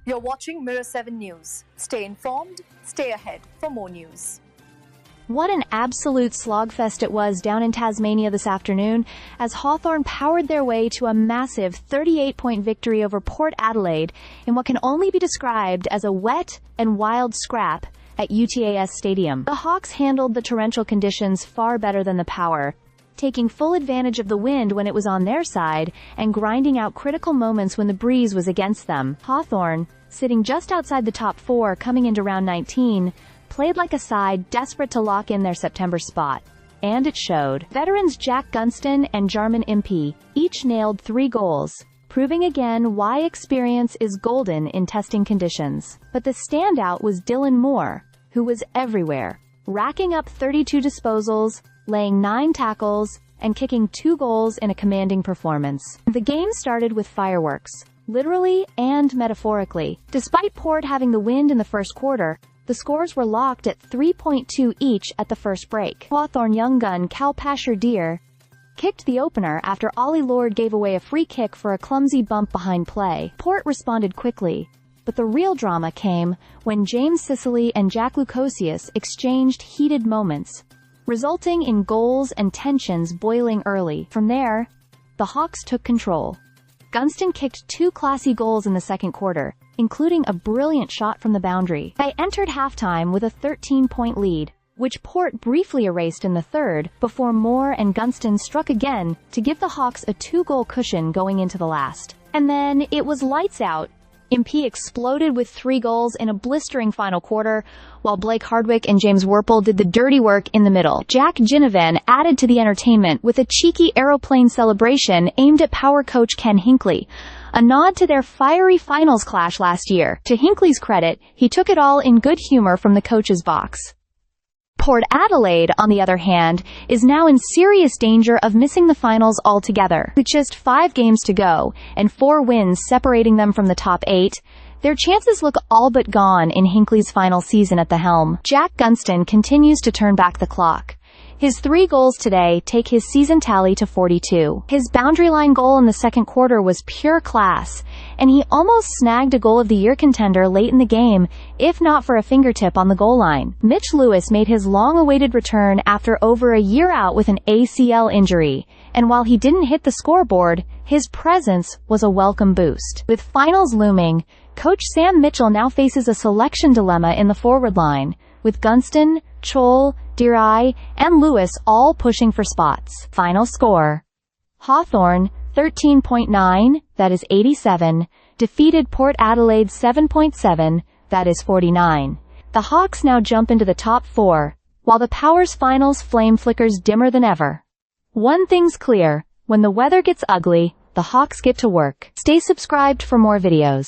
You're watching Mirror 7 News. Stay informed, stay ahead for more news. What an absolute slogfest it was down in Tasmania this afternoon as Hawthorn powered their way to a massive 38-point victory over Port Adelaide in what can only be described as a wet and wild scrap at UTAS Stadium. The Hawks handled the torrential conditions far better than the Power, taking full advantage of the wind when it was on their side and grinding out critical moments when the breeze was against them. Hawthorn, sitting just outside the top four coming into round 19, played like a side desperate to lock in their September spot. And it showed. Veterans Jack Gunston and Jarman Impey each nailed 3 goals, proving again why experience is golden in testing conditions. But the standout was Dylan Moore, who was everywhere, racking up 32 disposals, laying 9 tackles, and kicking 2 goals in a commanding performance. The game started with fireworks, literally and metaphorically. Despite Port having the wind in the first quarter, the scores were locked at 3.2 each at the first break. Hawthorn young gun Cal Pasher-Deer kicked the opener after Ollie Lord gave away a free kick for a clumsy bump behind play. Port responded quickly, but the real drama came when James Sicily and Jack Lukosius exchanged heated moments, resulting in goals and tensions boiling early. From there, the Hawks took control. Gunston kicked 2 classy goals in the second quarter, including a brilliant shot from the boundary. They entered halftime with a 13-point lead, which Port briefly erased in the third before Moore and Gunston struck again to give the Hawks a 2-goal cushion going into the last. And then it was lights out. Impey exploded with 3 goals in a blistering final quarter, while Blake Hardwick and James Werple did the dirty work in the middle. Jack Ginnivan added to the entertainment with a cheeky aeroplane celebration aimed at Power coach Ken Hinkley, a nod to their fiery finals clash last year. To Hinkley's credit, he took it all in good humor from the coach's box. Port Adelaide, on the other hand, is now in serious danger of missing the finals altogether. With just 5 games to go and 4 wins separating them from the top 8, their chances look all but gone in Hinkley's final season at the helm. Jack Gunston continues to turn back the clock. His 3 goals today take his season tally to 42. His boundary line goal in the second quarter was pure class, and he almost snagged a Goal of the Year contender late in the game, if not for a fingertip on the goal line. Mitch Lewis made his long-awaited return after over a year out with an ACL injury, and while he didn't hit the scoreboard, his presence was a welcome boost. With finals looming, Coach Sam Mitchell now faces a selection dilemma in the forward line, with Gunston, Chol, Dirai, and Lewis all pushing for spots. Final score: Hawthorn, 13.9, that is 87, defeated Port Adelaide 7.7, that is 49. The Hawks now jump into the top 4, while the Power's finals flame flickers dimmer than ever. One thing's clear: when the weather gets ugly, the Hawks get to work. Stay subscribed for more videos.